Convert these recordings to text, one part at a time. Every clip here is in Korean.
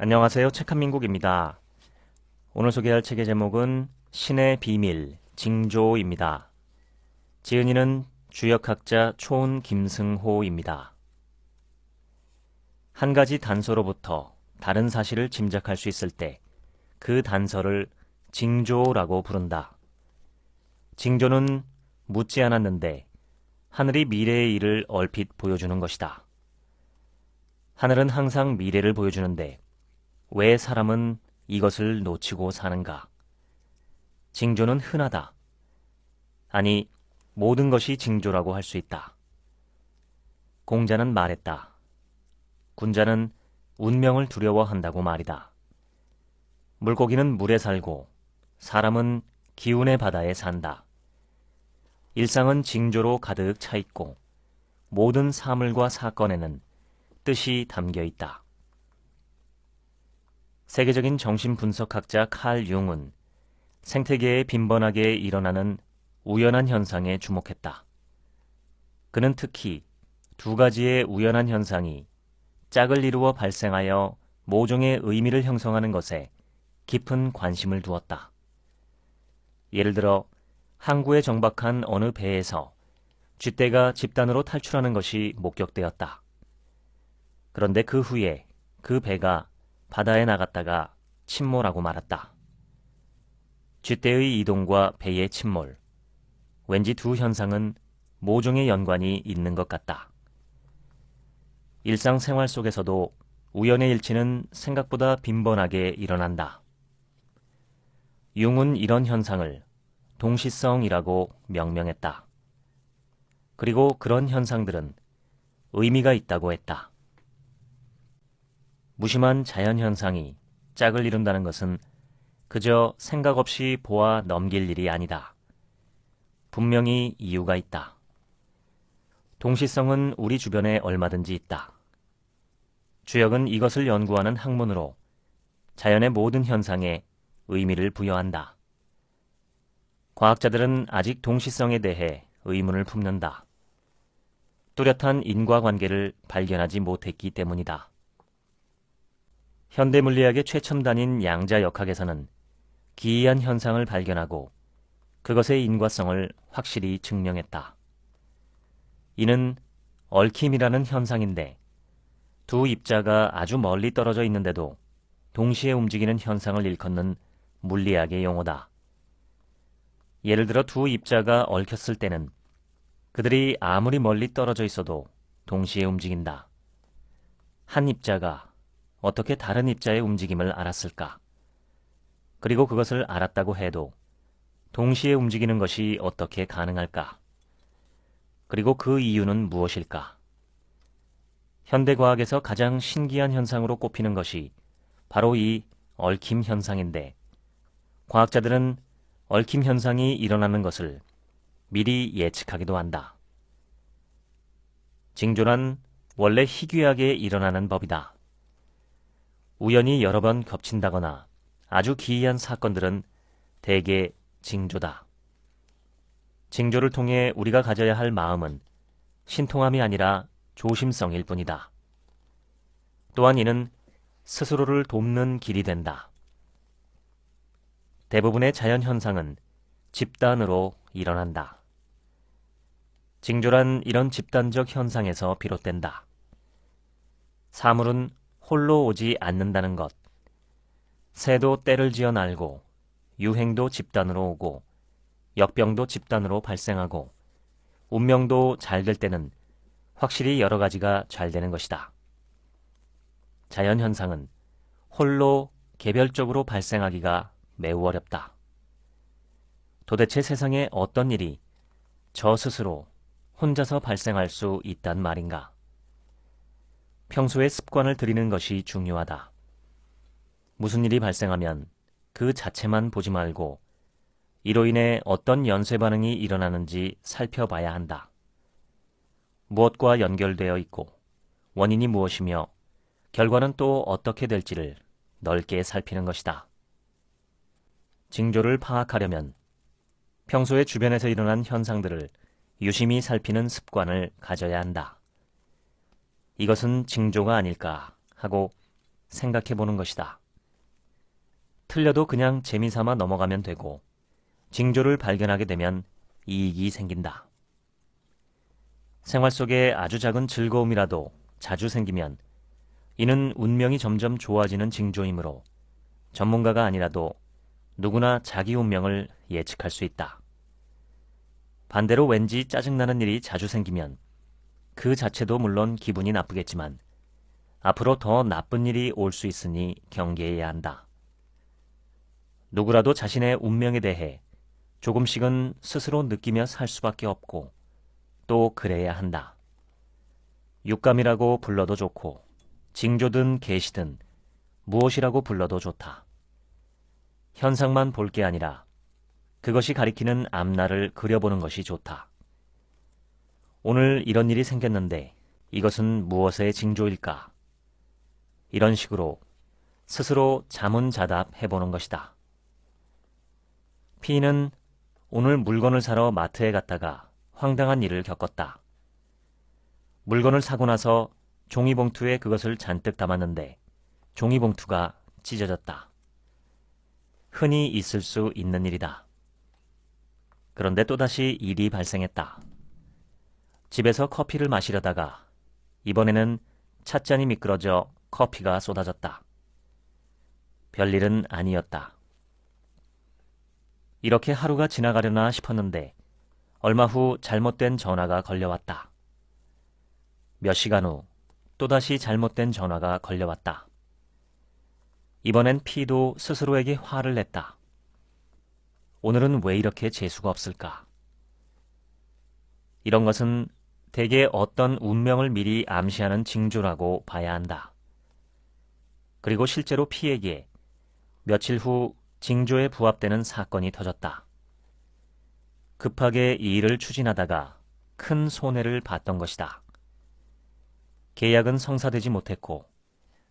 안녕하세요. 책한민국입니다. 오늘 소개할 책의 제목은 신의 비밀, 징조입니다. 지은이는 주역학자 초은 김승호입니다. 한 가지 단서로부터 다른 사실을 짐작할 수 있을 때 그 단서를 징조라고 부른다. 징조는 묻지 않았는데 하늘이 미래의 일을 얼핏 보여주는 것이다. 하늘은 항상 미래를 보여주는데 왜 사람은 이것을 놓치고 사는가? 징조는 흔하다. 아니, 모든 것이 징조라고 할 수 있다. 공자는 말했다. 군자는 운명을 두려워한다고 말이다. 물고기는 물에 살고 사람은 기운의 바다에 산다. 일상은 징조로 가득 차 있고 모든 사물과 사건에는 뜻이 담겨 있다. 세계적인 정신분석학자 칼 융은 생태계에 빈번하게 일어나는 우연한 현상에 주목했다. 그는 특히 두 가지의 우연한 현상이 짝을 이루어 발생하여 모종의 의미를 형성하는 것에 깊은 관심을 두었다. 예를 들어 항구에 정박한 어느 배에서 쥐떼가 집단으로 탈출하는 것이 목격되었다. 그런데 그 후에 그 배가 바다에 나갔다가 침몰하고 말았다. 쥐떼의 이동과 배의 침몰, 왠지 두 현상은 모종의 연관이 있는 것 같다. 일상생활 속에서도 우연의 일치는 생각보다 빈번하게 일어난다. 융은 이런 현상을 동시성이라고 명명했다. 그리고 그런 현상들은 의미가 있다고 했다. 무심한 자연현상이 짝을 이룬다는 것은 그저 생각 없이 보아 넘길 일이 아니다. 분명히 이유가 있다. 동시성은 우리 주변에 얼마든지 있다. 주역은 이것을 연구하는 학문으로 자연의 모든 현상에 의미를 부여한다. 과학자들은 아직 동시성에 대해 의문을 품는다. 뚜렷한 인과관계를 발견하지 못했기 때문이다. 현대물리학의 최첨단인 양자역학에서는 기이한 현상을 발견하고 그것의 인과성을 확실히 증명했다. 이는 얽힘이라는 현상인데 두 입자가 아주 멀리 떨어져 있는데도 동시에 움직이는 현상을 일컫는 물리학의 용어다. 예를 들어 두 입자가 얽혔을 때는 그들이 아무리 멀리 떨어져 있어도 동시에 움직인다. 한 입자가 어떻게 다른 입자의 움직임을 알았을까? 그리고 그것을 알았다고 해도 동시에 움직이는 것이 어떻게 가능할까? 그리고 그 이유는 무엇일까? 현대과학에서 가장 신기한 현상으로 꼽히는 것이 바로 이 얽힘 현상인데 과학자들은 얽힘 현상이 일어나는 것을 미리 예측하기도 한다. 징조란 원래 희귀하게 일어나는 법이다. 우연히 여러 번 겹친다거나 아주 기이한 사건들은 대개 징조다. 징조를 통해 우리가 가져야 할 마음은 신통함이 아니라 조심성일 뿐이다. 또한 이는 스스로를 돕는 길이 된다. 대부분의 자연현상은 집단으로 일어난다. 징조란 이런 집단적 현상에서 비롯된다. 사물은 홀로 오지 않는다는 것. 새도 때를 지어 날고 유행도 집단으로 오고 역병도 집단으로 발생하고 운명도 잘 될 때는 확실히 여러 가지가 잘 되는 것이다. 자연현상은 홀로 개별적으로 발생하기가 매우 어렵다. 도대체 세상에 어떤 일이 저 스스로 혼자서 발생할 수 있단 말인가? 평소에 습관을 들이는 것이 중요하다. 무슨 일이 발생하면 그 자체만 보지 말고 이로 인해 어떤 연쇄 반응이 일어나는지 살펴봐야 한다. 무엇과 연결되어 있고 원인이 무엇이며 결과는 또 어떻게 될지를 넓게 살피는 것이다. 징조를 파악하려면 평소에 주변에서 일어난 현상들을 유심히 살피는 습관을 가져야 한다. 이것은 징조가 아닐까 하고 생각해 보는 것이다. 틀려도 그냥 재미삼아 넘어가면 되고 징조를 발견하게 되면 이익이 생긴다. 생활 속에 아주 작은 즐거움이라도 자주 생기면 이는 운명이 점점 좋아지는 징조이므로 전문가가 아니라도 누구나 자기 운명을 예측할 수 있다. 반대로 왠지 짜증나는 일이 자주 생기면 그 자체도 물론 기분이 나쁘겠지만 앞으로 더 나쁜 일이 올 수 있으니 경계해야 한다. 누구라도 자신의 운명에 대해 조금씩은 스스로 느끼며 살 수밖에 없고 또 그래야 한다. 육감이라고 불러도 좋고 징조든 계시든 무엇이라고 불러도 좋다. 현상만 볼 게 아니라 그것이 가리키는 앞날을 그려보는 것이 좋다. 오늘 이런 일이 생겼는데 이것은 무엇의 징조일까? 이런 식으로 스스로 자문자답 해보는 것이다. 피인은 오늘 물건을 사러 마트에 갔다가 황당한 일을 겪었다. 물건을 사고 나서 종이봉투에 그것을 잔뜩 담았는데 종이봉투가 찢어졌다. 흔히 있을 수 있는 일이다. 그런데 또다시 일이 발생했다. 집에서 커피를 마시려다가 이번에는 찻잔이 미끄러져 커피가 쏟아졌다. 별일은 아니었다. 이렇게 하루가 지나가려나 싶었는데 얼마 후 잘못된 전화가 걸려왔다. 몇 시간 후 또다시 잘못된 전화가 걸려왔다. 이번엔 피도 스스로에게 화를 냈다. 오늘은 왜 이렇게 재수가 없을까? 이런 것은 대개 어떤 운명을 미리 암시하는 징조라고 봐야 한다. 그리고 실제로 피에게 며칠 후 징조에 부합되는 사건이 터졌다. 급하게 이 일을 추진하다가 큰 손해를 봤던 것이다. 계약은 성사되지 못했고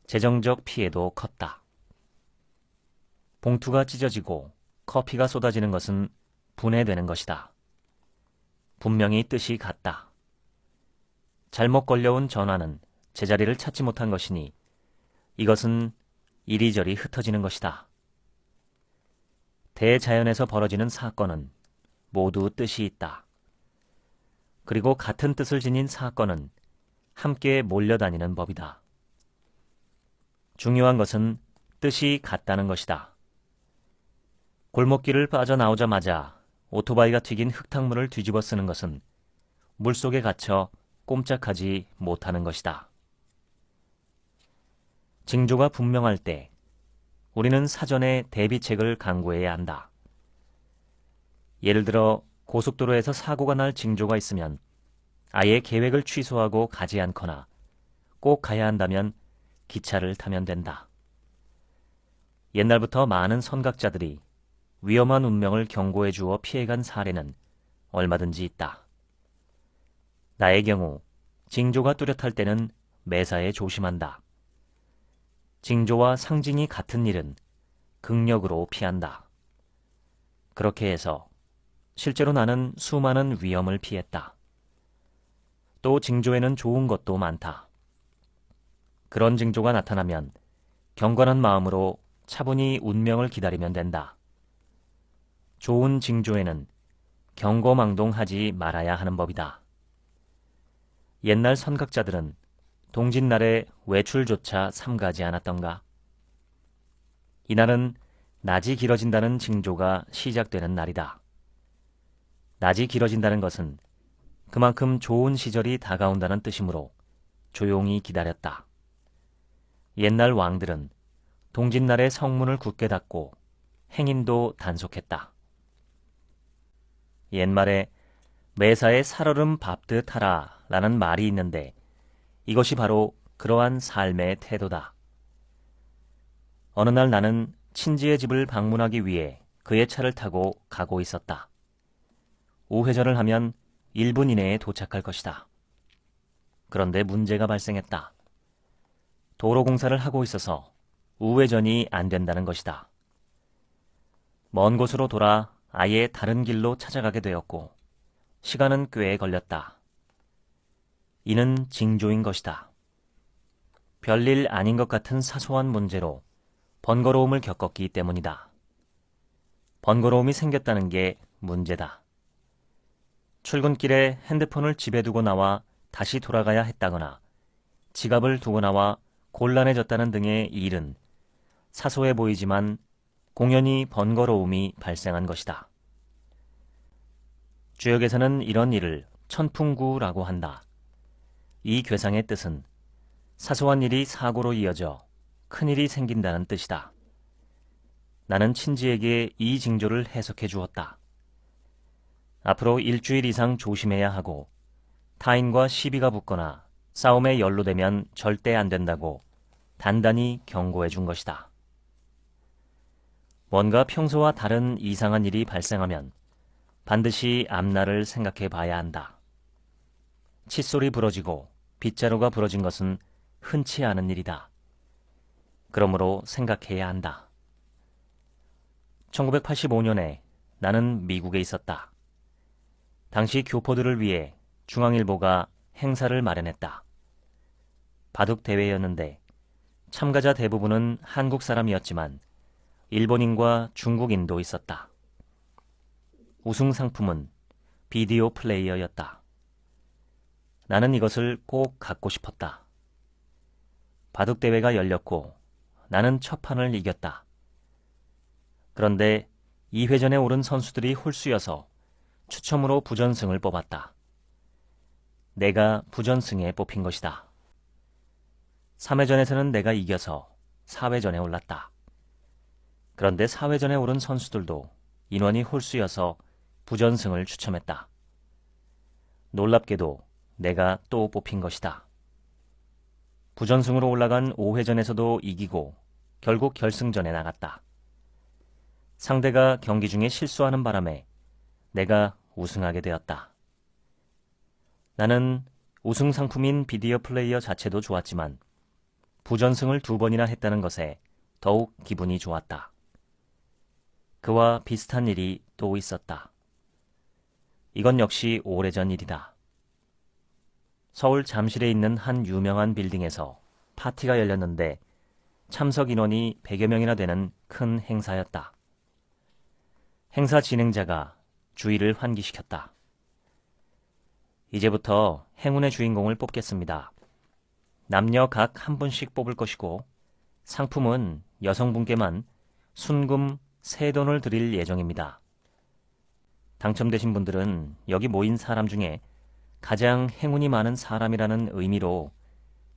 재정적 피해도 컸다. 봉투가 찢어지고 커피가 쏟아지는 것은 분해되는 것이다. 분명히 뜻이 같다. 잘못 걸려온 전화는 제자리를 찾지 못한 것이니 이것은 이리저리 흩어지는 것이다. 대자연에서 벌어지는 사건은 모두 뜻이 있다. 그리고 같은 뜻을 지닌 사건은 함께 몰려다니는 법이다. 중요한 것은 뜻이 같다는 것이다. 골목길을 빠져나오자마자 오토바이가 튀긴 흙탕물을 뒤집어 쓰는 것은 물속에 갇혀 꼼짝하지 못하는 것이다. 징조가 분명할 때 우리는 사전에 대비책을 강구해야 한다. 예를 들어 고속도로에서 사고가 날 징조가 있으면 아예 계획을 취소하고 가지 않거나 꼭 가야 한다면 기차를 타면 된다. 옛날부터 많은 선각자들이 위험한 운명을 경고해 주어 피해간 사례는 얼마든지 있다. 나의 경우 징조가 뚜렷할 때는 매사에 조심한다. 징조와 상징이 같은 일은 극력으로 피한다. 그렇게 해서 실제로 나는 수많은 위험을 피했다. 또 징조에는 좋은 것도 많다. 그런 징조가 나타나면 경건한 마음으로 차분히 운명을 기다리면 된다. 좋은 징조에는 경거망동하지 말아야 하는 법이다. 옛날 선각자들은 동짓날에 외출조차 삼가지 않았던가? 이날은 낮이 길어진다는 징조가 시작되는 날이다. 낮이 길어진다는 것은 그만큼 좋은 시절이 다가온다는 뜻이므로 조용히 기다렸다. 옛날 왕들은 동짓날에 성문을 굳게 닫고 행인도 단속했다. 옛말에 매사에 살얼음 밟듯 하라 라는 말이 있는데 이것이 바로 그러한 삶의 태도다. 어느 날 나는 친지의 집을 방문하기 위해 그의 차를 타고 가고 있었다. 우회전을 하면 1분 이내에 도착할 것이다. 그런데 문제가 발생했다. 도로 공사를 하고 있어서 우회전이 안 된다는 것이다. 먼 곳으로 돌아 아예 다른 길로 찾아가게 되었고 시간은 꽤 걸렸다. 이는 징조인 것이다. 별일 아닌 것 같은 사소한 문제로 번거로움을 겪었기 때문이다. 번거로움이 생겼다는 게 문제다. 출근길에 핸드폰을 집에 두고 나와 다시 돌아가야 했다거나 지갑을 두고 나와 곤란해졌다는 등의 일은 사소해 보이지만 공연히 번거로움이 발생한 것이다. 주역에서는 이런 일을 천풍구라고 한다. 이 괴상의 뜻은 사소한 일이 사고로 이어져 큰일이 생긴다는 뜻이다. 나는 친지에게 이 징조를 해석해 주었다. 앞으로 일주일 이상 조심해야 하고 타인과 시비가 붙거나 싸움에 연루되면 절대 안 된다고 단단히 경고해 준 것이다. 뭔가 평소와 다른 이상한 일이 발생하면 반드시 앞날을 생각해 봐야 한다. 칫솔이 부러지고 빗자루가 부러진 것은 흔치 않은 일이다. 그러므로 생각해야 한다. 1985년에 나는 미국에 있었다. 당시 교포들을 위해 중앙일보가 행사를 마련했다. 바둑 대회였는데 참가자 대부분은 한국 사람이었지만 일본인과 중국인도 있었다. 우승 상품은 비디오 플레이어였다. 나는 이것을 꼭 갖고 싶었다. 바둑 대회가 열렸고 나는 첫 판을 이겼다. 그런데 2회전에 오른 선수들이 홀수여서 추첨으로 부전승을 뽑았다. 내가 부전승에 뽑힌 것이다. 3회전에서는 내가 이겨서 4회전에 올랐다. 그런데 4회전에 오른 선수들도 인원이 홀수여서 부전승을 추첨했다. 놀랍게도 내가 또 뽑힌 것이다. 부전승으로 올라간 5회전에서도 이기고 결국 결승전에 나갔다. 상대가 경기 중에 실수하는 바람에 내가 우승하게 되었다. 나는 우승 상품인 비디오 플레이어 자체도 좋았지만 부전승을 2번이나 했다는 것에 더욱 기분이 좋았다. 그와 비슷한 일이 또 있었다. 이건 역시 오래전 일이다. 서울 잠실에 있는 한 유명한 빌딩에서 파티가 열렸는데 참석 인원이 100여 명이나 되는 큰 행사였다. 행사 진행자가 주의를 환기시켰다. 이제부터 행운의 주인공을 뽑겠습니다. 남녀 각 한 분씩 뽑을 것이고 상품은 여성분께만 순금 3돈을 드릴 예정입니다. 당첨되신 분들은 여기 모인 사람 중에 가장 행운이 많은 사람이라는 의미로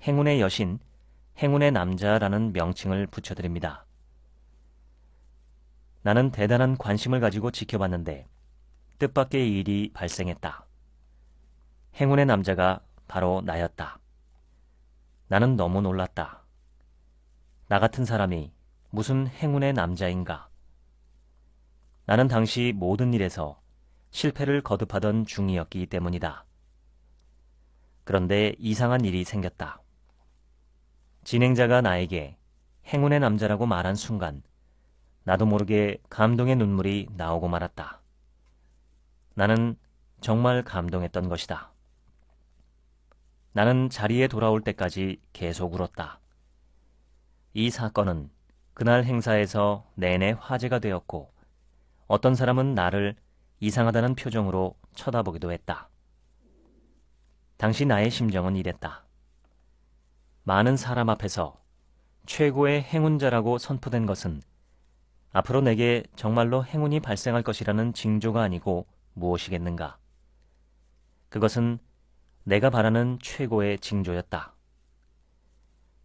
행운의 여신, 행운의 남자라는 명칭을 붙여드립니다. 나는 대단한 관심을 가지고 지켜봤는데 뜻밖의 일이 발생했다. 행운의 남자가 바로 나였다. 나는 너무 놀랐다. 나 같은 사람이 무슨 행운의 남자인가? 나는 당시 모든 일에서 실패를 거듭하던 중이었기 때문이다. 그런데 이상한 일이 생겼다. 진행자가 나에게 행운의 남자라고 말한 순간 나도 모르게 감동의 눈물이 나오고 말았다. 나는 정말 감동했던 것이다. 나는 자리에 돌아올 때까지 계속 울었다. 이 사건은 그날 행사에서 내내 화제가 되었고 어떤 사람은 나를 이상하다는 표정으로 쳐다보기도 했다. 당시 나의 심정은 이랬다. 많은 사람 앞에서 최고의 행운자라고 선포된 것은 앞으로 내게 정말로 행운이 발생할 것이라는 징조가 아니고 무엇이겠는가? 그것은 내가 바라는 최고의 징조였다.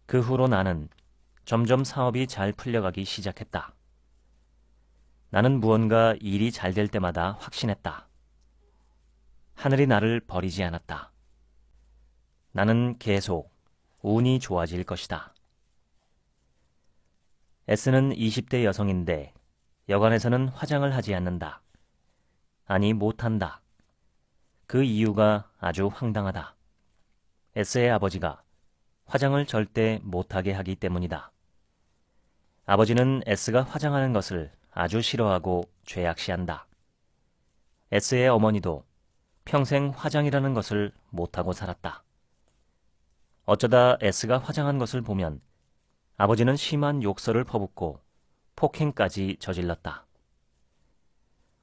그 후로 나는 점점 사업이 잘 풀려가기 시작했다. 나는 무언가 일이 잘 될 때마다 확신했다. 하늘이 나를 버리지 않았다. 나는 계속 운이 좋아질 것이다. S는 20대 여성인데 여관에서는 화장을 하지 않는다. 아니, 못한다. 그 이유가 아주 황당하다. S의 아버지가 화장을 절대 못하게 하기 때문이다. 아버지는 S가 화장하는 것을 아주 싫어하고 죄악시한다. S의 어머니도 평생 화장이라는 것을 못하고 살았다. 어쩌다 S가 화장한 것을 보면 아버지는 심한 욕설을 퍼붓고 폭행까지 저질렀다.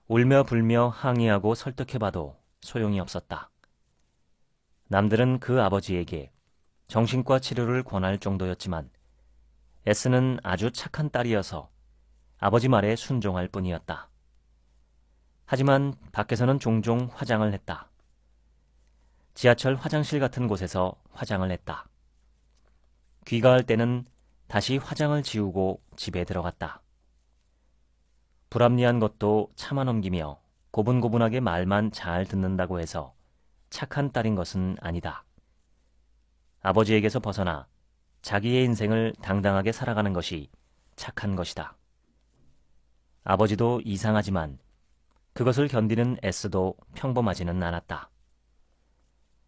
울며 불며 항의하고 설득해봐도 소용이 없었다. 남들은 그 아버지에게 정신과 치료를 권할 정도였지만 S는 아주 착한 딸이어서 아버지 말에 순종할 뿐이었다. 하지만 밖에서는 종종 화장을 했다. 지하철 화장실 같은 곳에서 화장을 했다. 귀가할 때는 다시 화장을 지우고 집에 들어갔다. 불합리한 것도 참아 넘기며 고분고분하게 말만 잘 듣는다고 해서 착한 딸인 것은 아니다. 아버지에게서 벗어나 자기의 인생을 당당하게 살아가는 것이 착한 것이다. 아버지도 이상하지만 그것을 견디는 S도 평범하지는 않았다.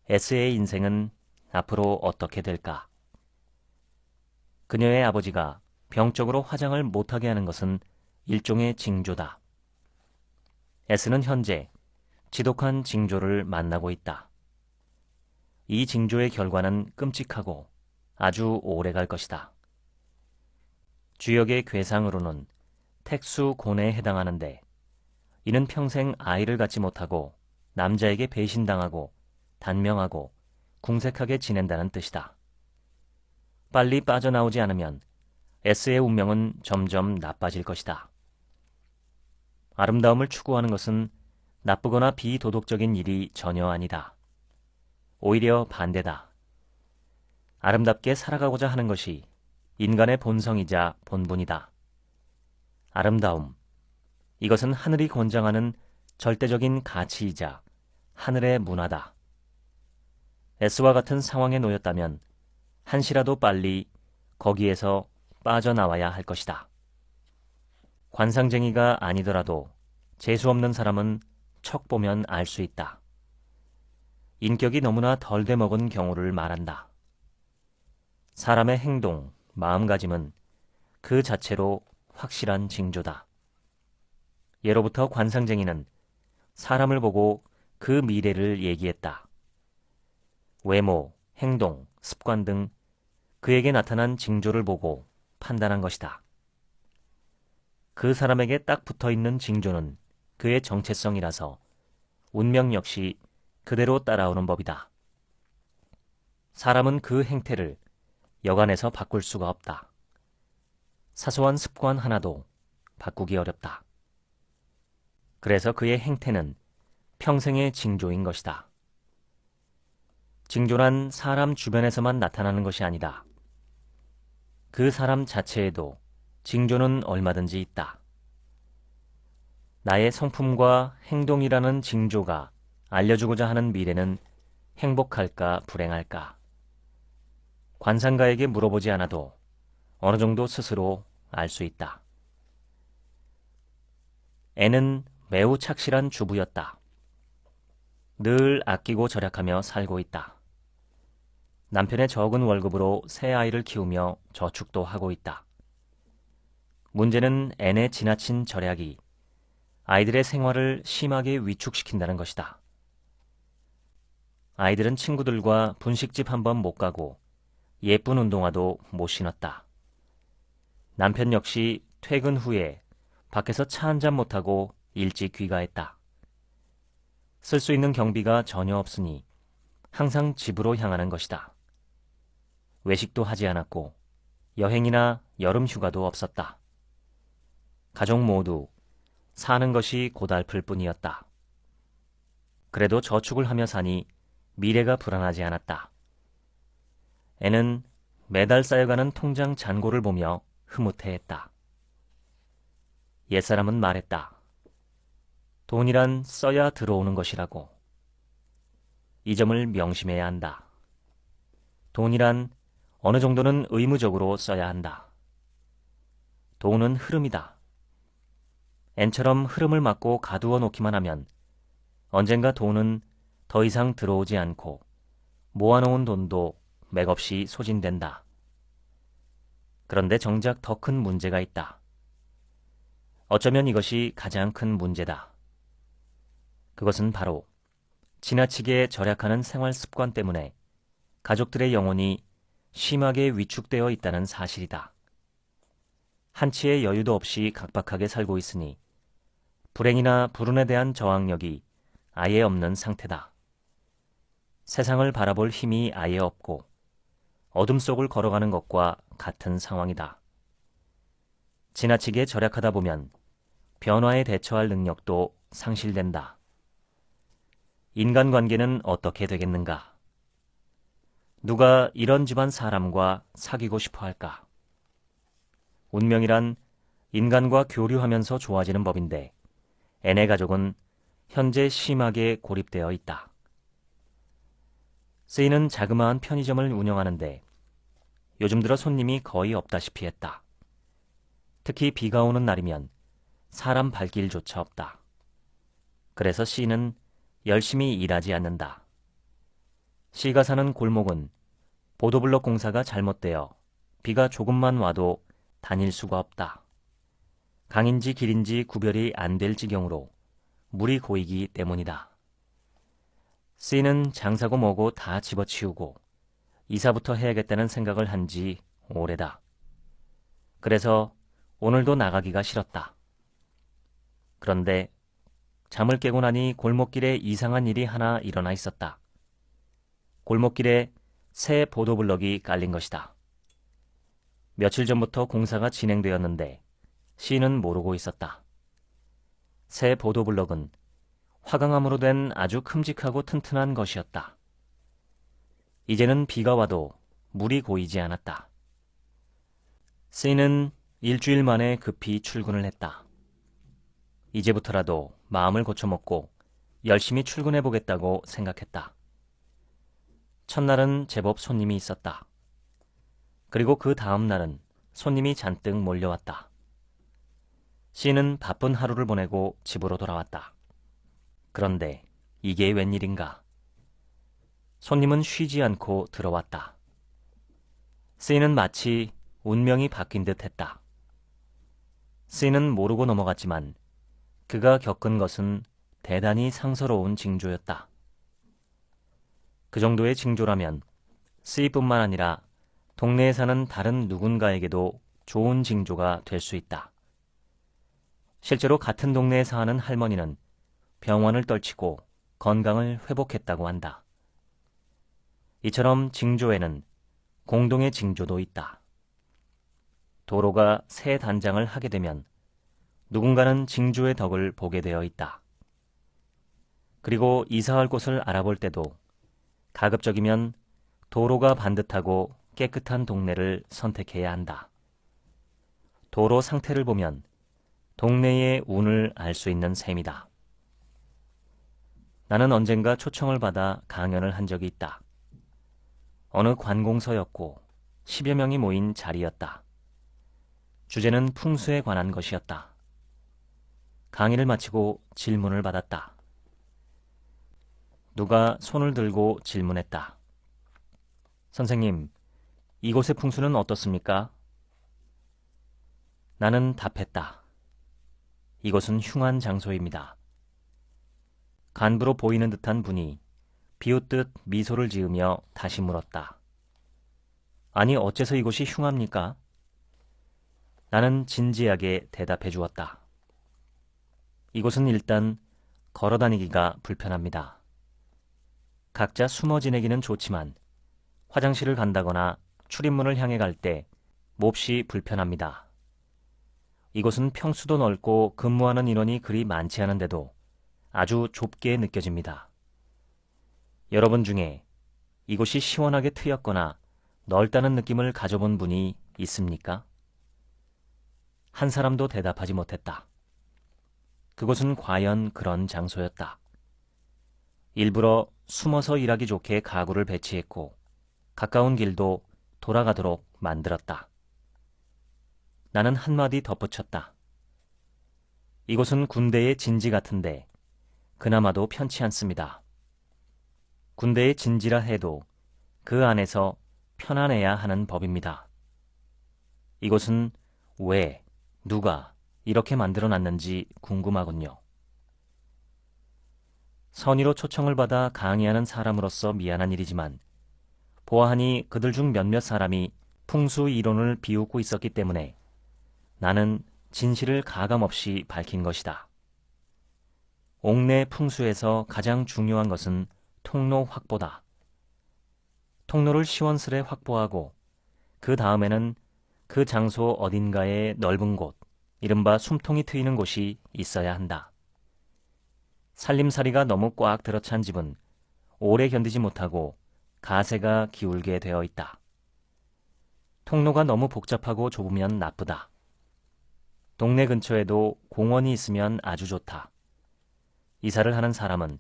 S의 인생은 앞으로 어떻게 될까? 그녀의 아버지가 병적으로 화장을 못하게 하는 것은 일종의 징조다. S는 현재 지독한 징조를 만나고 있다. 이 징조의 결과는 끔찍하고 아주 오래 갈 것이다. 주역의 괴상으로는 택수곤에 해당하는데 이는 평생 아이를 갖지 못하고 남자에게 배신당하고 단명하고 궁색하게 지낸다는 뜻이다. 빨리 빠져나오지 않으면 S의 운명은 점점 나빠질 것이다. 아름다움을 추구하는 것은 나쁘거나 비도덕적인 일이 전혀 아니다. 오히려 반대다. 아름답게 살아가고자 하는 것이 인간의 본성이자 본분이다. 아름다움, 이것은 하늘이 권장하는 절대적인 가치이자 하늘의 문화다. S와 같은 상황에 놓였다면 한시라도 빨리 거기에서 빠져나와야 할 것이다. 관상쟁이가 아니더라도 재수없는 사람은 척 보면 알 수 있다. 인격이 너무나 덜 돼먹은 경우를 말한다. 사람의 행동, 마음가짐은 그 자체로 확실한 징조다. 예로부터 관상쟁이는 사람을 보고 그 미래를 얘기했다. 외모, 행동, 습관 등 그에게 나타난 징조를 보고 판단한 것이다. 그 사람에게 딱 붙어있는 징조는 그의 정체성이라서 운명 역시 그대로 따라오는 법이다. 사람은 그 행태를 여간해서 바꿀 수가 없다. 사소한 습관 하나도 바꾸기 어렵다. 그래서 그의 행태는 평생의 징조인 것이다. 징조란 사람 주변에서만 나타나는 것이 아니다. 그 사람 자체에도 징조는 얼마든지 있다. 나의 성품과 행동이라는 징조가 알려주고자 하는 미래는 행복할까 불행할까? 관상가에게 물어보지 않아도 어느 정도 스스로 알 수 있다. 애는 매우 착실한 주부였다. 늘 아끼고 절약하며 살고 있다. 남편의 적은 월급으로 새 아이를 키우며 저축도 하고 있다. 문제는 N의 지나친 절약이 아이들의 생활을 심하게 위축시킨다는 것이다. 아이들은 친구들과 분식집 한번 못 가고 예쁜 운동화도 못 신었다. 남편 역시 퇴근 후에 밖에서 차 한잔 못하고 일찍 귀가했다. 쓸 수 있는 경비가 전혀 없으니 항상 집으로 향하는 것이다. 외식도 하지 않았고 여행이나 여름 휴가도 없었다. 가족 모두 사는 것이 고달플 뿐이었다. 그래도 저축을 하며 사니 미래가 불안하지 않았다. 애는 매달 쌓여가는 통장 잔고를 보며 흐뭇해했다. 옛사람은 말했다. 돈이란 써야 들어오는 것이라고. 이 점을 명심해야 한다. 돈이란 어느 정도는 의무적으로 써야 한다. 돈은 흐름이다. N처럼 흐름을 막고 가두어 놓기만 하면 언젠가 돈은 더 이상 들어오지 않고 모아놓은 돈도 맥없이 소진된다. 그런데 정작 더 큰 문제가 있다. 어쩌면 이것이 가장 큰 문제다. 그것은 바로 지나치게 절약하는 생활 습관 때문에 가족들의 영혼이 심하게 위축되어 있다는 사실이다. 한치의 여유도 없이 각박하게 살고 있으니 불행이나 불운에 대한 저항력이 아예 없는 상태다. 세상을 바라볼 힘이 아예 없고 어둠 속을 걸어가는 것과 같은 상황이다. 지나치게 절약하다 보면 변화에 대처할 능력도 상실된다. 인간관계는 어떻게 되겠는가? 누가 이런 집안 사람과 사귀고 싶어 할까? 운명이란 인간과 교류하면서 좋아지는 법인데 앤의 가족은 현재 심하게 고립되어 있다. 세이는 자그마한 편의점을 운영하는데 요즘 들어 손님이 거의 없다시피 했다. 특히 비가 오는 날이면 사람 발길조차 없다. 그래서 C는 열심히 일하지 않는다. C가 사는 골목은 보도블록 공사가 잘못되어 비가 조금만 와도 다닐 수가 없다. 강인지 길인지 구별이 안 될 지경으로 물이 고이기 때문이다. C는 장사고 뭐고 다 집어치우고 이사부터 해야겠다는 생각을 한 지 오래다. 그래서 오늘도 나가기가 싫었다. 그런데 잠을 깨고 나니 골목길에 이상한 일이 하나 일어나 있었다. 골목길에 새 보도블럭이 깔린 것이다. 며칠 전부터 공사가 진행되었는데 C는 모르고 있었다. 새 보도블럭은 화강암으로 된 아주 큼직하고 튼튼한 것이었다. 이제는 비가 와도 물이 고이지 않았다. C는 일주일 만에 급히 출근을 했다. 이제부터라도 마음을 고쳐먹고 열심히 출근해보겠다고 생각했다. 첫날은 제법 손님이 있었다. 그리고 그 다음 날은 손님이 잔뜩 몰려왔다. C는 바쁜 하루를 보내고 집으로 돌아왔다. 그런데 이게 웬일인가? 손님은 쉬지 않고 들어왔다. C는 마치 운명이 바뀐 듯 했다. C는 모르고 넘어갔지만 그가 겪은 것은 대단히 상서로운 징조였다. 그 정도의 징조라면 C뿐만 아니라 동네에 사는 다른 누군가에게도 좋은 징조가 될 수 있다. 실제로 같은 동네에 사는 할머니는 병원을 떨치고 건강을 회복했다고 한다. 이처럼 징조에는 공동의 징조도 있다. 도로가 새 단장을 하게 되면 누군가는 징조의 덕을 보게 되어 있다. 그리고 이사할 곳을 알아볼 때도 가급적이면 도로가 반듯하고 깨끗한 동네를 선택해야 한다. 도로 상태를 보면 동네의 운을 알 수 있는 셈이다. 나는 언젠가 초청을 받아 강연을 한 적이 있다. 어느 관공서였고 10여 명이 모인 자리였다. 주제는 풍수에 관한 것이었다. 강의를 마치고 질문을 받았다. 누가 손을 들고 질문했다. 선생님, 이곳의 풍수는 어떻습니까? 나는 답했다. 이곳은 흉한 장소입니다. 간부로 보이는 듯한 분이 비웃듯 미소를 지으며 다시 물었다. 아니, 어째서 이곳이 흉합니까? 나는 진지하게 대답해 주었다. 이곳은 일단 걸어다니기가 불편합니다. 각자 숨어 지내기는 좋지만 화장실을 간다거나 출입문을 향해 갈 때 몹시 불편합니다. 이곳은 평수도 넓고 근무하는 인원이 그리 많지 않은데도 아주 좁게 느껴집니다. 여러분 중에 이곳이 시원하게 트였거나 넓다는 느낌을 가져본 분이 있습니까? 한 사람도 대답하지 못했다. 그곳은 과연 그런 장소였다. 일부러 숨어서 일하기 좋게 가구를 배치했고 가까운 길도 돌아가도록 만들었다. 나는 한마디 덧붙였다. 이곳은 군대의 진지 같은데 그나마도 편치 않습니다. 군대의 진지라 해도 그 안에서 편안해야 하는 법입니다. 이곳은 왜, 누가 이렇게 만들어놨는지 궁금하군요. 선의로 초청을 받아 강의하는 사람으로서 미안한 일이지만 보아하니 그들 중 몇몇 사람이 풍수 이론을 비웃고 있었기 때문에 나는 진실을 가감없이 밝힌 것이다. 옥내 풍수에서 가장 중요한 것은 통로 확보다. 통로를 시원스레 확보하고 그 다음에는 그 장소 어딘가에 넓은 곳, 이른바 숨통이 트이는 곳이 있어야 한다. 살림살이가 너무 꽉 들어찬 집은 오래 견디지 못하고 가세가 기울게 되어 있다. 통로가 너무 복잡하고 좁으면 나쁘다. 동네 근처에도 공원이 있으면 아주 좋다. 이사를 하는 사람은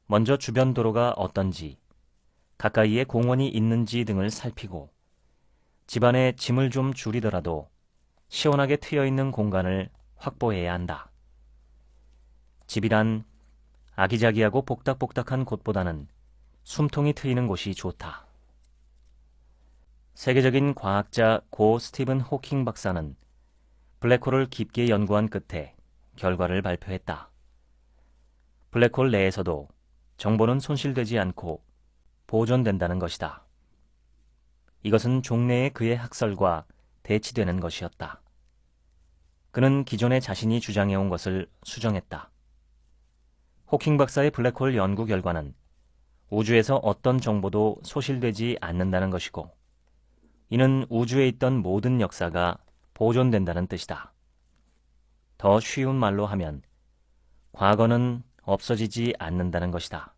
먼저 주변 도로가 어떤지, 가까이에 공원이 있는지 등을 살피고 집안에 짐을 좀 줄이더라도 시원하게 트여있는 공간을 확보해야 한다. 집이란 아기자기하고 복닥복닥한 곳보다는 숨통이 트이는 곳이 좋다. 세계적인 과학자 고 스티븐 호킹 박사는 블랙홀을 깊게 연구한 끝에 결과를 발표했다. 블랙홀 내에서도 정보는 손실되지 않고 보존된다는 것이다. 이것은 종래의 그의 학설과 대치되는 것이었다. 그는 기존에 자신이 주장해온 것을 수정했다. 호킹 박사의 블랙홀 연구 결과는 우주에서 어떤 정보도 소실되지 않는다는 것이고, 이는 우주에 있던 모든 역사가 보존된다는 뜻이다. 더 쉬운 말로 하면 과거는 없어지지 않는다는 것이다.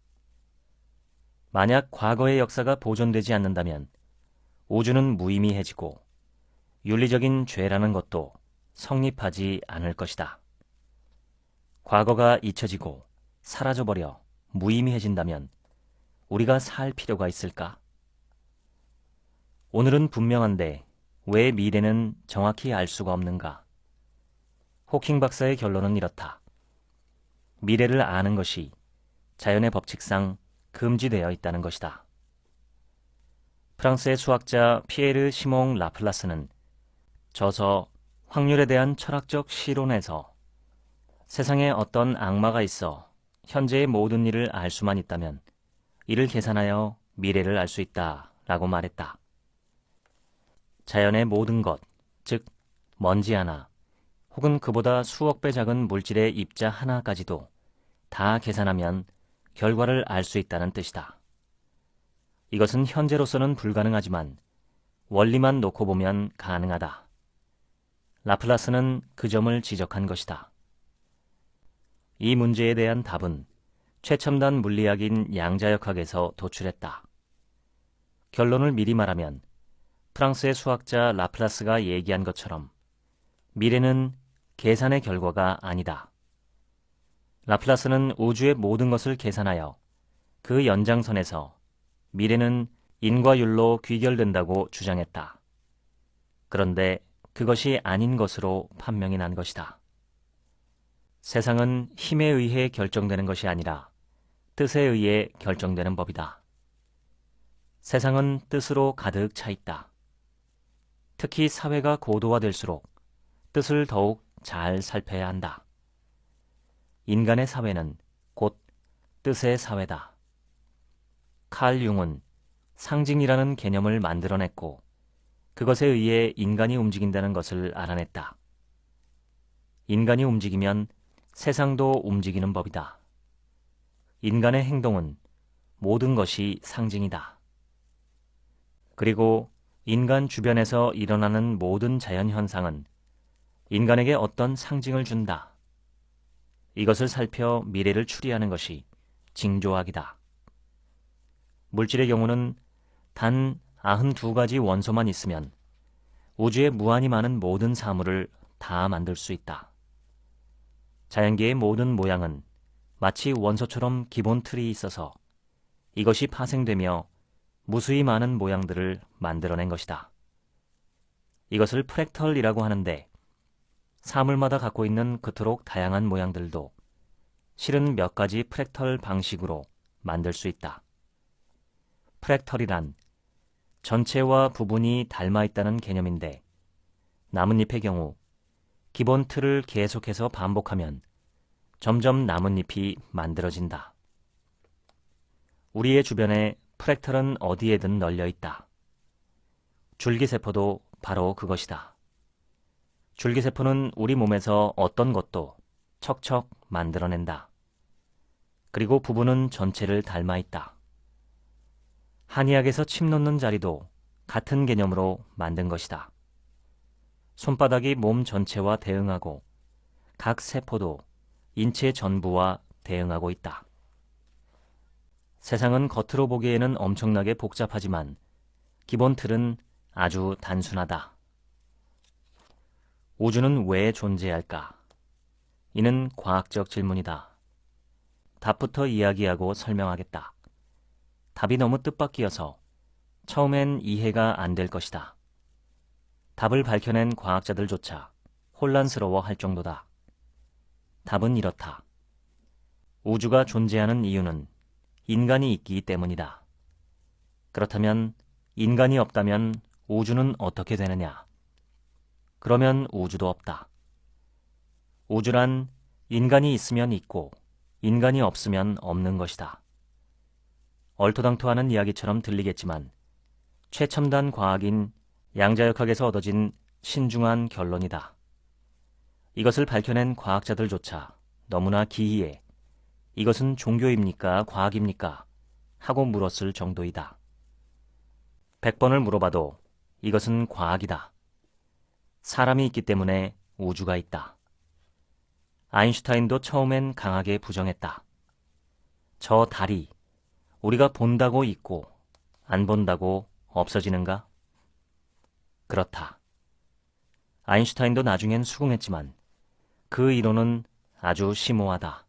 만약 과거의 역사가 보존되지 않는다면 우주는 무의미해지고 윤리적인 죄라는 것도 성립하지 않을 것이다. 과거가 잊혀지고 사라져버려 무의미해진다면 우리가 살 필요가 있을까? 오늘은 분명한데 왜 미래는 정확히 알 수가 없는가? 호킹 박사의 결론은 이렇다. 미래를 아는 것이 자연의 법칙상 금지되어 있다는 것이다. 프랑스의 수학자 피에르 시몽 라플라스는 저서 확률에 대한 철학적 실론에서 세상에 어떤 악마가 있어 현재의 모든 일을 알 수만 있다면 이를 계산하여 미래를 알 수 있다 라고 말했다. 자연의 모든 것, 즉 먼지 하나 혹은 그보다 수억 배 작은 물질의 입자 하나까지도 다 계산하면 결과를 알 수 있다는 뜻이다. 이것은 현재로서는 불가능하지만 원리만 놓고 보면 가능하다. 라플라스는 그 점을 지적한 것이다. 이 문제에 대한 답은 최첨단 물리학인 양자역학에서 도출했다. 결론을 미리 말하면 프랑스의 수학자 라플라스가 얘기한 것처럼 미래는 계산의 결과가 아니다. 라플라스는 우주의 모든 것을 계산하여 그 연장선에서 미래는 인과율로 귀결된다고 주장했다. 그런데 그것이 아닌 것으로 판명이 난 것이다. 세상은 힘에 의해 결정되는 것이 아니라 뜻에 의해 결정되는 법이다. 세상은 뜻으로 가득 차 있다. 특히 사회가 고도화될수록 뜻을 더욱 잘 살펴야 한다. 인간의 사회는 곧 뜻의 사회다. 칼 융은 상징이라는 개념을 만들어냈고 그것에 의해 인간이 움직인다는 것을 알아냈다. 인간이 움직이면 세상도 움직이는 법이다. 인간의 행동은 모든 것이 상징이다. 그리고 인간 주변에서 일어나는 모든 자연현상은 인간에게 어떤 상징을 준다. 이것을 살펴 미래를 추리하는 것이 징조학이다. 물질의 경우는 단 92가지 원소만 있으면 우주에 무한히 많은 모든 사물을 다 만들 수 있다. 자연계의 모든 모양은 마치 원소처럼 기본 틀이 있어서 이것이 파생되며 무수히 많은 모양들을 만들어낸 것이다. 이것을 프랙털이라고 하는데 사물마다 갖고 있는 그토록 다양한 모양들도 실은 몇 가지 프랙털 방식으로 만들 수 있다. 프랙털이란 전체와 부분이 닮아 있다는 개념인데 나뭇잎의 경우 기본 틀을 계속해서 반복하면 점점 나뭇잎이 만들어진다. 우리의 주변에 프랙탈은 어디에든 널려 있다. 줄기세포도 바로 그것이다. 줄기세포는 우리 몸에서 어떤 것도 척척 만들어낸다. 그리고 부분은 전체를 닮아 있다. 한의학에서 침 놓는 자리도 같은 개념으로 만든 것이다. 손바닥이 몸 전체와 대응하고 각 세포도 인체 전부와 대응하고 있다. 세상은 겉으로 보기에는 엄청나게 복잡하지만 기본 틀은 아주 단순하다. 우주는 왜 존재할까? 이는 과학적 질문이다. 답부터 이야기하고 설명하겠다. 답이 너무 뜻밖이어서 처음엔 이해가 안 될 것이다. 답을 밝혀낸 과학자들조차 혼란스러워 할 정도다. 답은 이렇다. 우주가 존재하는 이유는 인간이 있기 때문이다. 그렇다면 인간이 없다면 우주는 어떻게 되느냐? 그러면 우주도 없다. 우주란 인간이 있으면 있고 인간이 없으면 없는 것이다. 얼토당토하는 이야기처럼 들리겠지만 최첨단 과학인 양자역학에서 얻어진 신중한 결론이다. 이것을 밝혀낸 과학자들조차 너무나 기이해 이것은 종교입니까? 과학입니까? 하고 물었을 정도이다. 100번을 물어봐도 이것은 과학이다. 사람이 있기 때문에 우주가 있다. 아인슈타인도 처음엔 강하게 부정했다. 저 달이 우리가 본다고 있고 안 본다고 없어지는가? 그렇다. 아인슈타인도 나중엔 수긍했지만 그 이론은 아주 심오하다.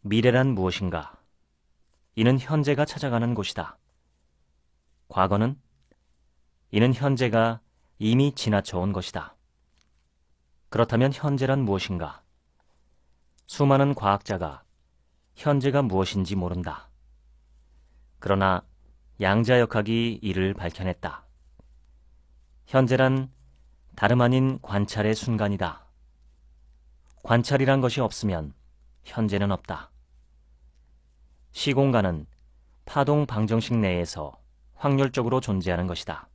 미래란 무엇인가? 이는 현재가 찾아가는 곳이다. 과거는? 이는 현재가 이미 지나쳐온 것이다. 그렇다면 현재란 무엇인가? 수많은 과학자가 현재가 무엇인지 모른다. 그러나 양자역학이 이를 밝혀냈다. 현재란 다름 아닌 관찰의 순간이다. 관찰이란 것이 없으면 현재는 없다. 시공간은 파동 방정식 내에서 확률적으로 존재하는 것이다.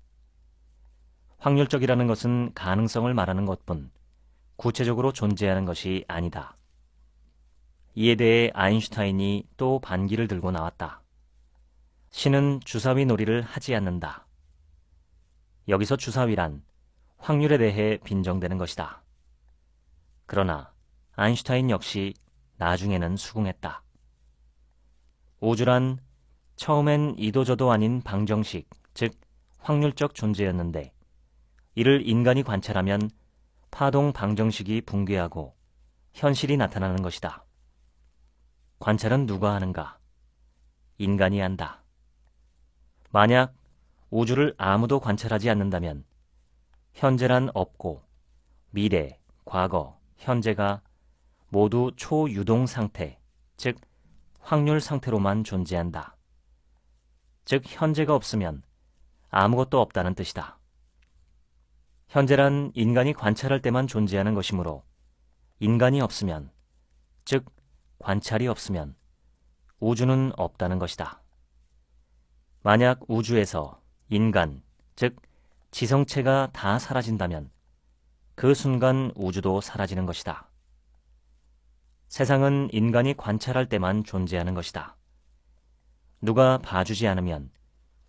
확률적이라는 것은 가능성을 말하는 것뿐 구체적으로 존재하는 것이 아니다. 이에 대해 아인슈타인이 또 반기를 들고 나왔다. 신은 주사위 놀이를 하지 않는다. 여기서 주사위란 확률에 대해 빈정되는 것이다. 그러나 아인슈타인 역시 나중에는 수긍했다. 우주란 처음엔 이도저도 아닌 방정식, 즉 확률적 존재였는데 이를 인간이 관찰하면 파동 방정식이 붕괴하고 현실이 나타나는 것이다. 관찰은 누가 하는가? 인간이 한다. 만약 우주를 아무도 관찰하지 않는다면 현재란 없고 미래, 과거, 현재가 모두 초유동 상태, 즉 확률 상태로만 존재한다. 즉 현재가 없으면 아무것도 없다는 뜻이다. 현재란 인간이 관찰할 때만 존재하는 것이므로 인간이 없으면, 즉 관찰이 없으면 우주는 없다는 것이다. 만약 우주에서 인간, 즉 지성체가 다 사라진다면 그 순간 우주도 사라지는 것이다. 세상은 인간이 관찰할 때만 존재하는 것이다. 누가 봐주지 않으면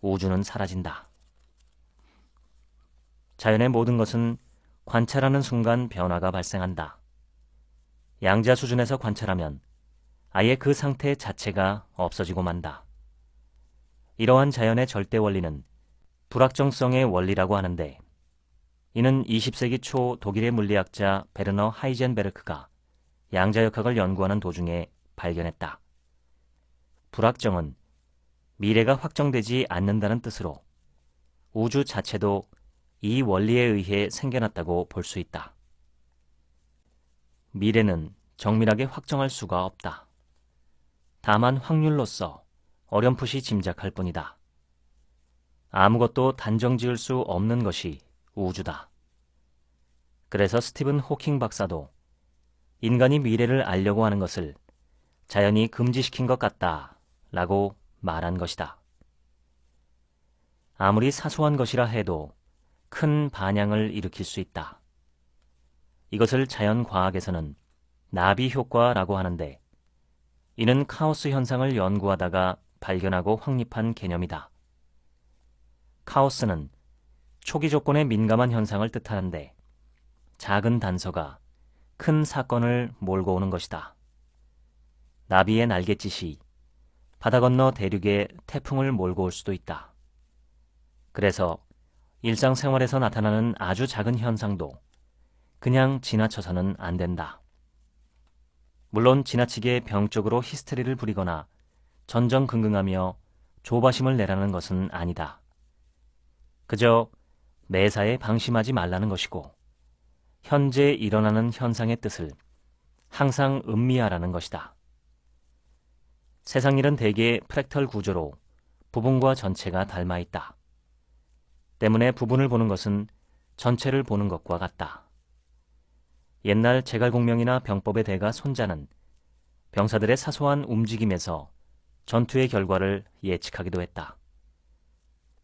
우주는 사라진다. 자연의 모든 것은 관찰하는 순간 변화가 발생한다. 양자 수준에서 관찰하면 아예 그 상태 자체가 없어지고 만다. 이러한 자연의 절대 원리는 불확정성의 원리라고 하는데 이는 20세기 초 독일의 물리학자 베르너 하이젠베르크가 양자역학을 연구하는 도중에 발견했다. 불확정은 미래가 확정되지 않는다는 뜻으로 우주 자체도 이 원리에 의해 생겨났다고 볼 수 있다. 미래는 정밀하게 확정할 수가 없다. 다만 확률로서 어렴풋이 짐작할 뿐이다. 아무것도 단정 지을 수 없는 것이 우주다. 그래서 스티븐 호킹 박사도 인간이 미래를 알려고 하는 것을 자연이 금지시킨 것 같다 라고 말한 것이다. 아무리 사소한 것이라 해도 큰 반향을 일으킬 수 있다. 이것을 자연과학에서는 나비 효과라고 하는데, 이는 카오스 현상을 연구하다가 발견하고 확립한 개념이다. 카오스는 초기 조건에 민감한 현상을 뜻하는데, 작은 단서가 큰 사건을 몰고 오는 것이다. 나비의 날갯짓이 바다 건너 대륙에 태풍을 몰고 올 수도 있다. 그래서 일상생활에서 나타나는 아주 작은 현상도 그냥 지나쳐서는 안 된다. 물론 지나치게 병적으로 히스테리를 부리거나 전전긍긍하며 조바심을 내라는 것은 아니다. 그저 매사에 방심하지 말라는 것이고, 현재 일어나는 현상의 뜻을 항상 음미하라는 것이다. 세상 일은 대개 프랙탈 구조로 부분과 전체가 닮아 있다. 때문에 부분을 보는 것은 전체를 보는 것과 같다. 옛날 제갈공명이나 병법의 대가 손자는 병사들의 사소한 움직임에서 전투의 결과를 예측하기도 했다.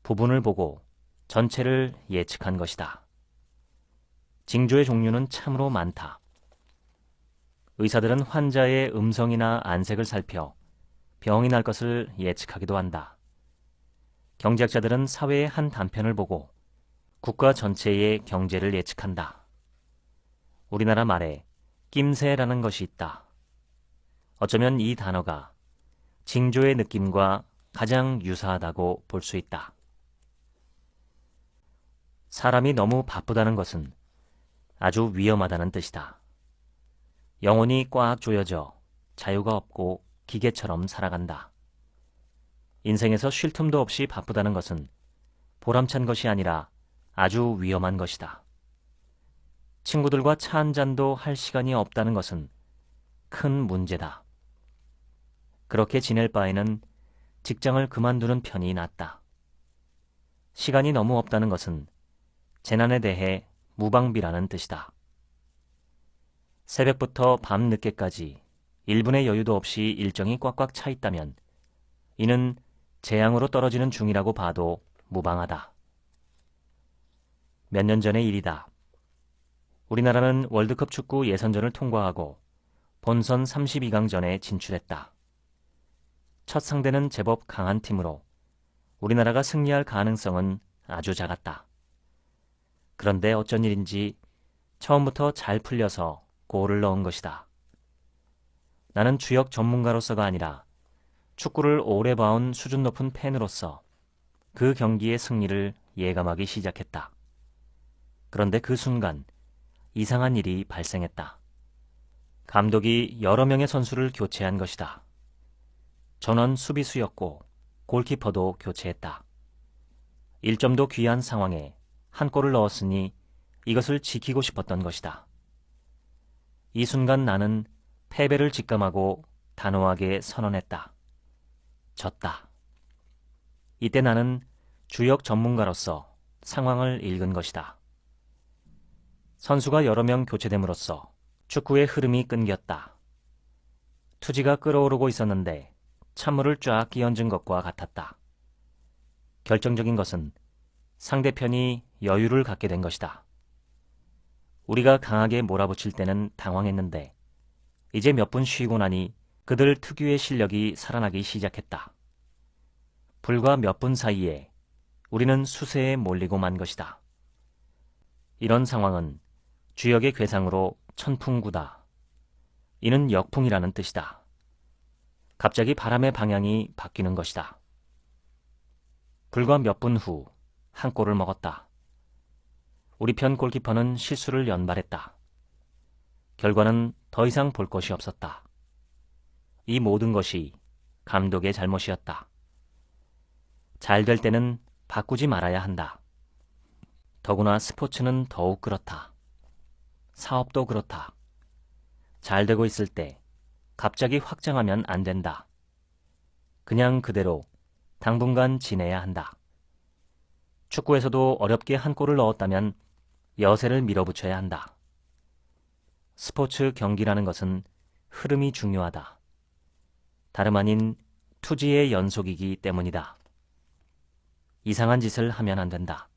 부분을 보고 전체를 예측한 것이다. 징조의 종류는 참으로 많다. 의사들은 환자의 음성이나 안색을 살펴 병이 날 것을 예측하기도 한다. 경제학자들은 사회의 한 단편을 보고 국가 전체의 경제를 예측한다. 우리나라 말에 낌새라는 것이 있다. 어쩌면 이 단어가 징조의 느낌과 가장 유사하다고 볼 수 있다. 사람이 너무 바쁘다는 것은 아주 위험하다는 뜻이다. 영혼이 꽉 조여져 자유가 없고 기계처럼 살아간다. 인생에서 쉴 틈도 없이 바쁘다는 것은 보람찬 것이 아니라 아주 위험한 것이다. 친구들과 차 한 잔도 할 시간이 없다는 것은 큰 문제다. 그렇게 지낼 바에는 직장을 그만두는 편이 낫다. 시간이 너무 없다는 것은 재난에 대해 무방비라는 뜻이다. 새벽부터 밤 늦게까지 1분의 여유도 없이 일정이 꽉꽉 차 있다면 이는 재앙으로 떨어지는 중이라고 봐도 무방하다. 몇 년 전의 일이다. 우리나라는 월드컵 축구 예선전을 통과하고 본선 32강전에 진출했다. 첫 상대는 제법 강한 팀으로 우리나라가 승리할 가능성은 아주 작았다. 그런데 어쩐 일인지 처음부터 잘 풀려서 골을 넣은 것이다. 나는 주역 전문가로서가 아니라 축구를 오래 봐온 수준 높은 팬으로서 그 경기의 승리를 예감하기 시작했다. 그런데 그 순간 이상한 일이 발생했다. 감독이 여러 명의 선수를 교체한 것이다. 전원 수비수였고 골키퍼도 교체했다. 1점도 귀한 상황에 한 골을 넣었으니 이것을 지키고 싶었던 것이다. 이 순간 나는 패배를 직감하고 단호하게 선언했다. 졌다. 이때 나는 주역 전문가로서 상황을 읽은 것이다. 선수가 여러 명 교체됨으로써 축구의 흐름이 끊겼다. 투지가 끓어오르고 있었는데 찬물을 쫙 끼얹은 것과 같았다. 결정적인 것은 상대편이 여유를 갖게 된 것이다. 우리가 강하게 몰아붙일 때는 당황했는데 이제 몇 분 쉬고 나니 그들 특유의 실력이 살아나기 시작했다. 불과 몇 분 사이에 우리는 수세에 몰리고 만 것이다. 이런 상황은 주역의 괴상으로 천풍구다. 이는 역풍이라는 뜻이다. 갑자기 바람의 방향이 바뀌는 것이다. 불과 몇 분 후 한 골을 먹었다. 우리 편 골키퍼는 실수를 연발했다. 결과는 더 이상 볼 것이 없었다. 이 모든 것이 감독의 잘못이었다. 잘 될 때는 바꾸지 말아야 한다. 더구나 스포츠는 더욱 그렇다. 사업도 그렇다. 잘 되고 있을 때 갑자기 확장하면 안 된다. 그냥 그대로 당분간 지내야 한다. 축구에서도 어렵게 한 골을 넣었다면 여세를 밀어붙여야 한다. 스포츠 경기라는 것은 흐름이 중요하다. 다름 아닌 투지의 연속이기 때문이다. 이상한 짓을 하면 안 된다.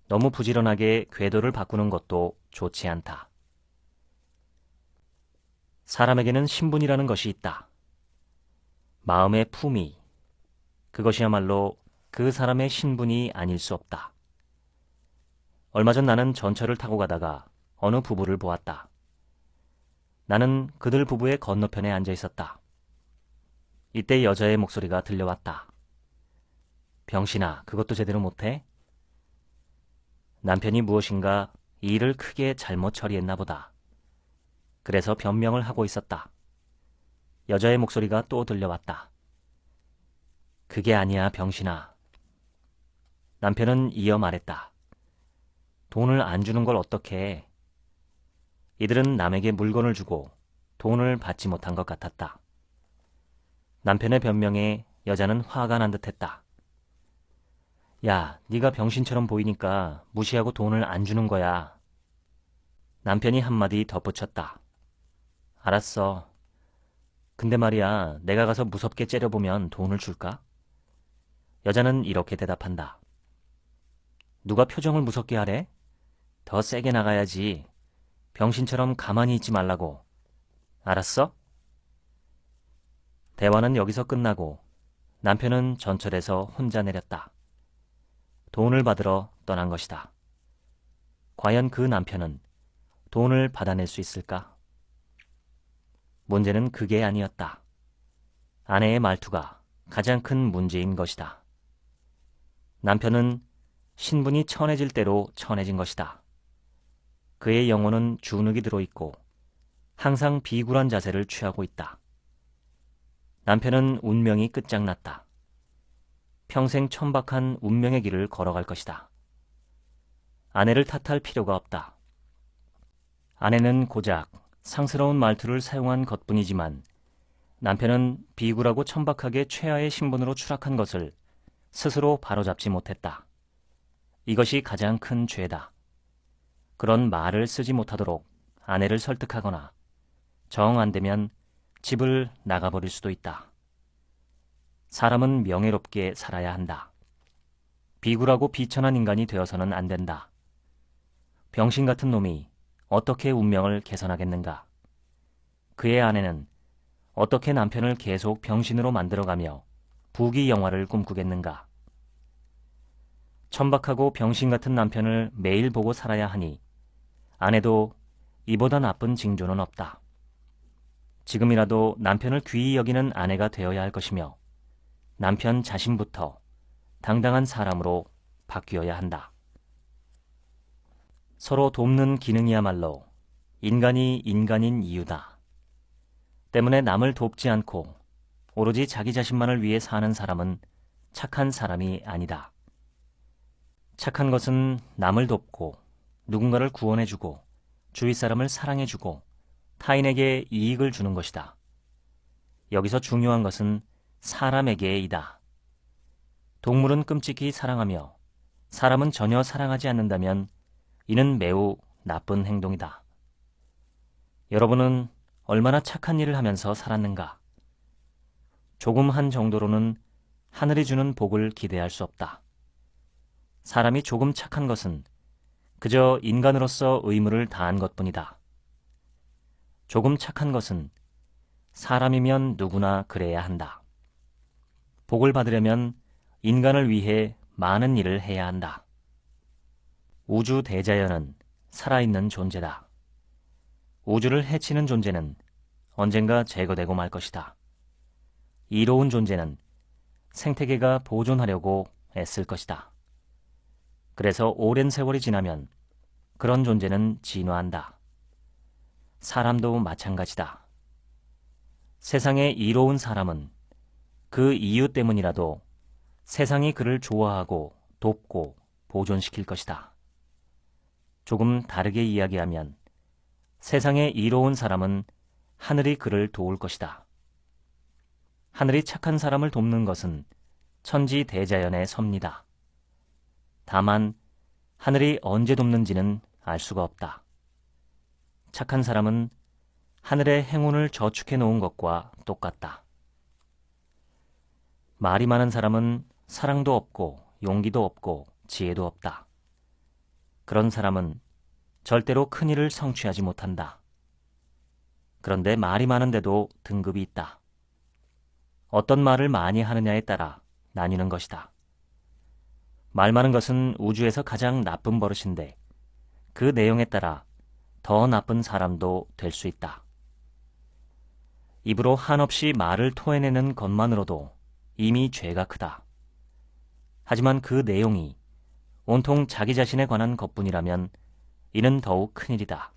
너무 부지런하게 궤도를 바꾸는 것도 좋지 않다. 사람에게는 신분이라는 것이 있다. 마음의 품위, 그것이야말로 그 사람의 신분이 아닐 수 없다. 얼마 전 나는 전철을 타고 가다가 어느 부부를 보았다. 나는 그들 부부의 건너편에 앉아 있었다. 이때 여자의 목소리가 들려왔다. 병신아, 그것도 제대로 못해? 남편이 무엇인가 일을 크게 잘못 처리했나 보다. 그래서 변명을 하고 있었다. 여자의 목소리가 또 들려왔다. 그게 아니야, 병신아. 남편은 이어 말했다. 돈을 안 주는 걸 어떻게 해? 이들은 남에게 물건을 주고 돈을 받지 못한 것 같았다. 남편의 변명에 여자는 화가 난 듯했다. 야, 네가 병신처럼 보이니까 무시하고 돈을 안 주는 거야. 남편이 한마디 덧붙였다. 알았어. 근데 말이야, 내가 가서 무섭게 째려보면 돈을 줄까? 여자는 이렇게 대답한다. 누가 표정을 무섭게 하래? 더 세게 나가야지. 병신처럼 가만히 있지 말라고. 알았어? 대화는 여기서 끝나고 남편은 전철에서 혼자 내렸다. 돈을 받으러 떠난 것이다. 과연 그 남편은 돈을 받아낼 수 있을까? 문제는 그게 아니었다. 아내의 말투가 가장 큰 문제인 것이다. 남편은 신분이 천해질 대로 천해진 것이다. 그의 영혼은 주눅이 들어있고 항상 비굴한 자세를 취하고 있다. 남편은 운명이 끝장났다. 평생 천박한 운명의 길을 걸어갈 것이다. 아내를 탓할 필요가 없다. 아내는 고작 상스러운 말투를 사용한 것뿐이지만 남편은 비굴하고 천박하게 최하의 신분으로 추락한 것을 스스로 바로잡지 못했다. 이것이 가장 큰 죄다. 그런 말을 쓰지 못하도록 아내를 설득하거나 정 안 되면 집을 나가버릴 수도 있다. 사람은 명예롭게 살아야 한다. 비굴하고 비천한 인간이 되어서는 안 된다. 병신 같은 놈이 어떻게 운명을 개선하겠는가? 그의 아내는 어떻게 남편을 계속 병신으로 만들어가며 부귀영화를 꿈꾸겠는가? 천박하고 병신 같은 남편을 매일 보고 살아야 하니 아내도 이보다 나쁜 징조는 없다. 지금이라도 남편을 귀히 여기는 아내가 되어야 할 것이며 남편 자신부터 당당한 사람으로 바뀌어야 한다. 서로 돕는 기능이야말로 인간이 인간인 이유다. 때문에 남을 돕지 않고 오로지 자기 자신만을 위해 사는 사람은 착한 사람이 아니다. 착한 것은 남을 돕고 누군가를 구원해주고 주위 사람을 사랑해주고 타인에게 이익을 주는 것이다. 여기서 중요한 것은 사람에게이다. 동물은 끔찍히 사랑하며 사람은 전혀 사랑하지 않는다면 이는 매우 나쁜 행동이다. 여러분은 얼마나 착한 일을 하면서 살았는가? 조금 한 정도로는 하늘이 주는 복을 기대할 수 없다. 사람이 조금 착한 것은 그저 인간으로서 의무를 다한 것뿐이다. 조금 착한 것은 사람이면 누구나 그래야 한다. 복을 받으려면 인간을 위해 많은 일을 해야 한다. 우주 대자연은 살아있는 존재다. 우주를 해치는 존재는 언젠가 제거되고 말 것이다. 이로운 존재는 생태계가 보존하려고 애쓸 것이다. 그래서 오랜 세월이 지나면 그런 존재는 진화한다. 사람도 마찬가지다. 세상에 이로운 사람은 그 이유 때문이라도 세상이 그를 좋아하고 돕고 보존시킬 것이다. 조금 다르게 이야기하면 세상에 이로운 사람은 하늘이 그를 도울 것이다. 하늘이 착한 사람을 돕는 것은 천지 대자연의 섭니다. 다만 하늘이 언제 돕는지는 알 수가 없다. 착한 사람은 하늘의 행운을 저축해 놓은 것과 똑같다. 말이 많은 사람은 사랑도 없고 용기도 없고 지혜도 없다. 그런 사람은 절대로 큰 일을 성취하지 못한다. 그런데 말이 많은데도 등급이 있다. 어떤 말을 많이 하느냐에 따라 나뉘는 것이다. 말 많은 것은 우주에서 가장 나쁜 버릇인데 그 내용에 따라 더 나쁜 사람도 될 수 있다. 입으로 한없이 말을 토해내는 것만으로도 이미 죄가 크다. 하지만 그 내용이 온통 자기 자신에 관한 것뿐이라면 이는 더욱 큰일이다.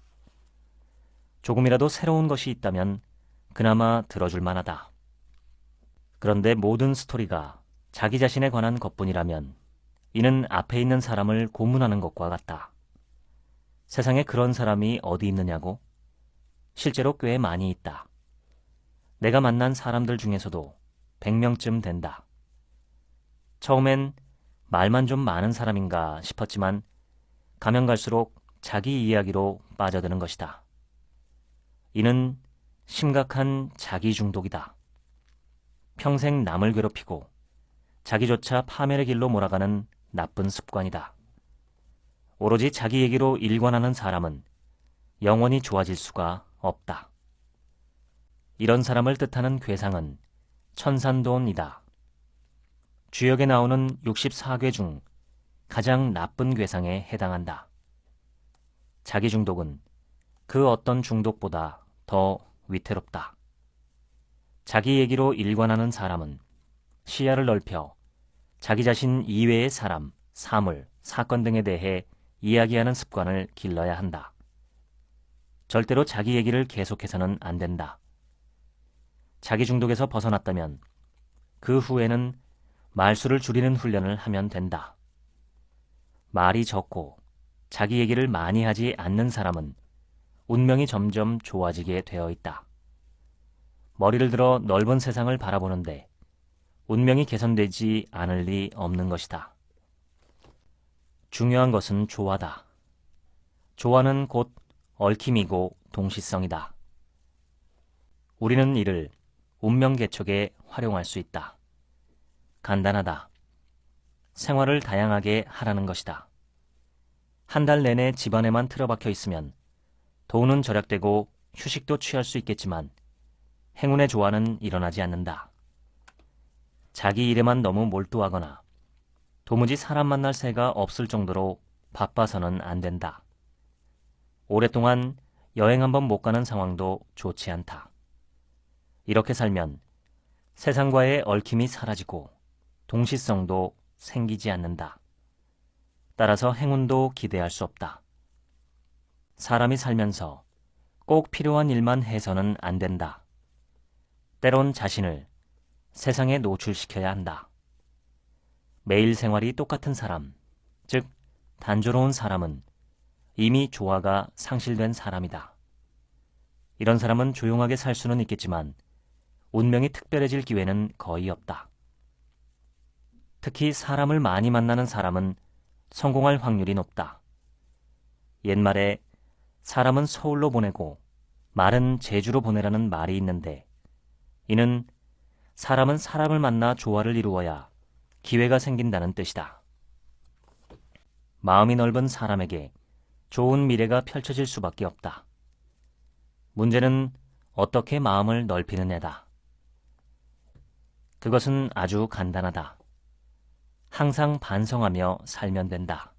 조금이라도 새로운 것이 있다면 그나마 들어줄 만하다. 그런데 모든 스토리가 자기 자신에 관한 것뿐이라면 이는 앞에 있는 사람을 고문하는 것과 같다. 세상에 그런 사람이 어디 있느냐고? 실제로 꽤 많이 있다. 내가 만난 사람들 중에서도 100명쯤 된다. 처음엔 말만 좀 많은 사람인가 싶었지만 가면 갈수록 자기 이야기로 빠져드는 것이다. 이는 심각한 자기 중독이다. 평생 남을 괴롭히고 자기조차 파멸의 길로 몰아가는 나쁜 습관이다. 오로지 자기 얘기로 일관하는 사람은 영원히 좋아질 수가 없다. 이런 사람을 뜻하는 괴상은 천산돈이다. 주역에 나오는 64괴 중 가장 나쁜 괴상에 해당한다. 자기 중독은 그 어떤 중독보다 더 위태롭다. 자기 얘기로 일관하는 사람은 시야를 넓혀 자기 자신 이외의 사람, 사물, 사건 등에 대해 이야기하는 습관을 길러야 한다. 절대로 자기 얘기를 계속해서는 안 된다. 자기 중독에서 벗어났다면 그 후에는 말수를 줄이는 훈련을 하면 된다. 말이 적고 자기 얘기를 많이 하지 않는 사람은 운명이 점점 좋아지게 되어 있다. 머리를 들어 넓은 세상을 바라보는데 운명이 개선되지 않을 리 없는 것이다. 중요한 것은 조화다. 조화는 곧 얽힘이고 동시성이다. 우리는 이를 운명개척에 활용할 수 있다. 간단하다. 생활을 다양하게 하라는 것이다. 한 달 내내 집안에만 틀어박혀 있으면 돈은 절약되고 휴식도 취할 수 있겠지만 행운의 조화는 일어나지 않는다. 자기 일에만 너무 몰두하거나 도무지 사람 만날 새가 없을 정도로 바빠서는 안 된다. 오랫동안 여행 한번 못 가는 상황도 좋지 않다. 이렇게 살면 세상과의 얽힘이 사라지고 동시성도 생기지 않는다. 따라서 행운도 기대할 수 없다. 사람이 살면서 꼭 필요한 일만 해서는 안 된다. 때론 자신을 세상에 노출시켜야 한다. 매일 생활이 똑같은 사람, 즉 단조로운 사람은 이미 조화가 상실된 사람이다. 이런 사람은 조용하게 살 수는 있겠지만 운명이 특별해질 기회는 거의 없다. 특히 사람을 많이 만나는 사람은 성공할 확률이 높다. 옛말에 사람은 서울로 보내고 말은 제주로 보내라는 말이 있는데 이는 사람은 사람을 만나 조화를 이루어야 기회가 생긴다는 뜻이다. 마음이 넓은 사람에게 좋은 미래가 펼쳐질 수밖에 없다. 문제는 어떻게 마음을 넓히느냐다. 그것은 아주 간단하다. 항상 반성하며 살면 된다.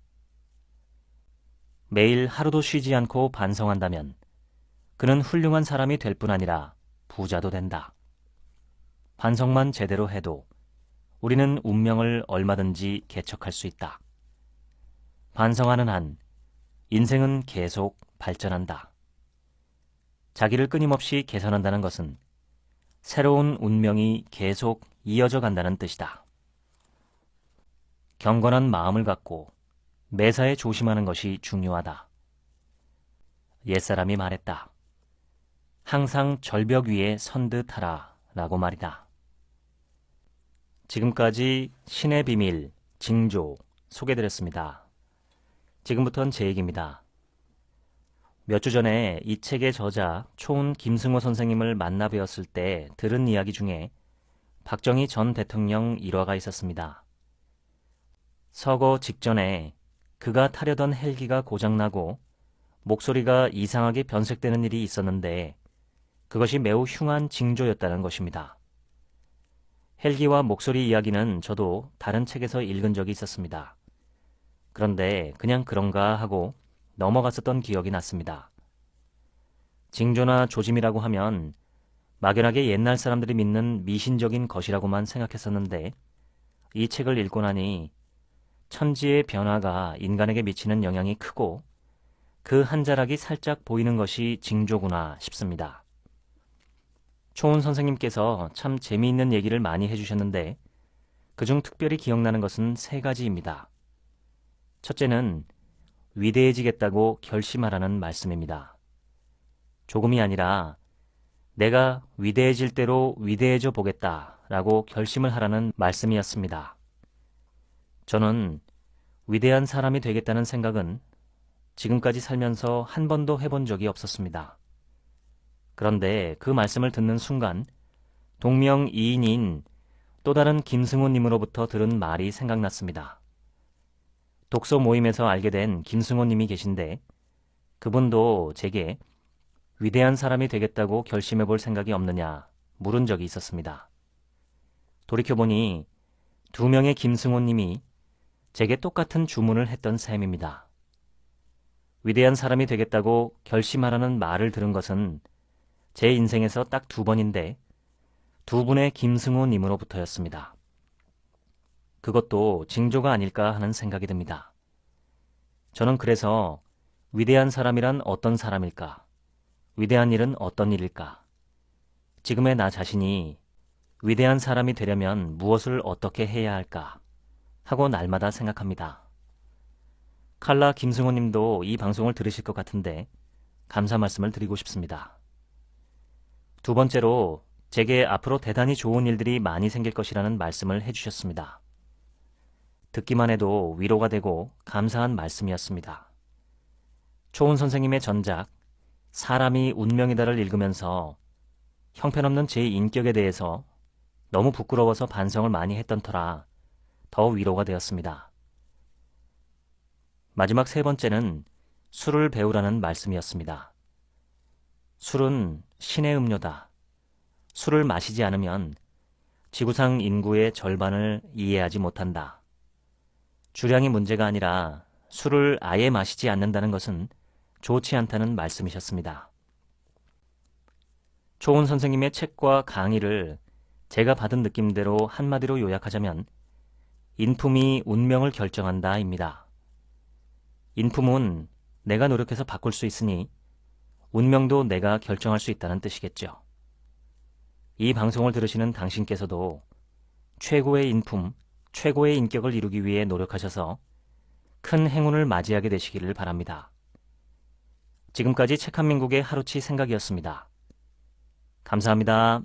매일 하루도 쉬지 않고 반성한다면 그는 훌륭한 사람이 될 뿐 아니라 부자도 된다. 반성만 제대로 해도 우리는 운명을 얼마든지 개척할 수 있다. 반성하는 한 인생은 계속 발전한다. 자기를 끊임없이 개선한다는 것은 새로운 운명이 계속 이어져 간다는 뜻이다. 경건한 마음을 갖고 매사에 조심하는 것이 중요하다. 옛사람이 말했다. 항상 절벽 위에 선 듯 하라 라고 말이다. 지금까지 신의 비밀, 징조 소개드렸습니다. 지금부터는 제 얘기입니다. 몇 주 전에 이 책의 저자 초은 김승호 선생님을 만나 뵈었을 때 들은 이야기 중에 박정희 전 대통령 일화가 있었습니다. 서거 직전에 그가 타려던 헬기가 고장나고 목소리가 이상하게 변색되는 일이 있었는데 그것이 매우 흉한 징조였다는 것입니다. 헬기와 목소리 이야기는 저도 다른 책에서 읽은 적이 있었습니다. 그런데 그냥 그런가 하고 넘어갔었던 기억이 났습니다. 징조나 조짐이라고 하면 막연하게 옛날 사람들이 믿는 미신적인 것이라고만 생각했었는데 이 책을 읽고 나니 천지의 변화가 인간에게 미치는 영향이 크고 그 한 자락이 살짝 보이는 것이 징조구나 싶습니다. 초은 선생님께서 참 재미있는 얘기를 많이 해주셨는데 그중 특별히 기억나는 것은 3가지입니다. 첫째는 위대해지겠다고 결심하라는 말씀입니다. 조금이 아니라 내가 위대해질 대로 위대해져 보겠다라고 결심을 하라는 말씀이었습니다. 저는 위대한 사람이 되겠다는 생각은 지금까지 살면서 한 번도 해본 적이 없었습니다. 그런데 그 말씀을 듣는 순간 동명이인인 또 다른 김승호님으로부터 들은 말이 생각났습니다. 독서 모임에서 알게 된 김승호님이 계신데 그분도 제게 위대한 사람이 되겠다고 결심해 볼 생각이 없느냐 물은 적이 있었습니다. 돌이켜보니 2명의 김승호님이 제게 똑같은 주문을 했던 셈입니다. 위대한 사람이 되겠다고 결심하라는 말을 들은 것은 제 인생에서 딱 2번인데 2분의 김승호님으로부터였습니다. 그것도 징조가 아닐까 하는 생각이 듭니다. 저는 그래서 위대한 사람이란 어떤 사람일까? 위대한 일은 어떤 일일까? 지금의 나 자신이 위대한 사람이 되려면 무엇을 어떻게 해야 할까? 하고 날마다 생각합니다. 칼라 김승호 님도 이 방송을 들으실 것 같은데 감사 말씀을 드리고 싶습니다. 2번째로 제게 앞으로 대단히 좋은 일들이 많이 생길 것이라는 말씀을 해주셨습니다. 듣기만 해도 위로가 되고 감사한 말씀이었습니다. 초은 선생님의 전작 사람이 운명이다를 읽으면서 형편없는 제 인격에 대해서 너무 부끄러워서 반성을 많이 했던 터라 더 위로가 되었습니다. 마지막 3번째는 술을 배우라는 말씀이었습니다. 술은 신의 음료다. 술을 마시지 않으면 지구상 인구의 절반을 이해하지 못한다. 주량이 문제가 아니라 술을 아예 마시지 않는다는 것은 좋지 않다는 말씀이셨습니다. 초은 선생님의 책과 강의를 제가 받은 느낌대로 한마디로 요약하자면 인품이 운명을 결정한다입니다. 인품은 내가 노력해서 바꿀 수 있으니 운명도 내가 결정할 수 있다는 뜻이겠죠. 이 방송을 들으시는 당신께서도 최고의 인품, 최고의 인격을 이루기 위해 노력하셔서 큰 행운을 맞이하게 되시기를 바랍니다. 지금까지 책 한 민국의 하루치 생각이었습니다. 감사합니다.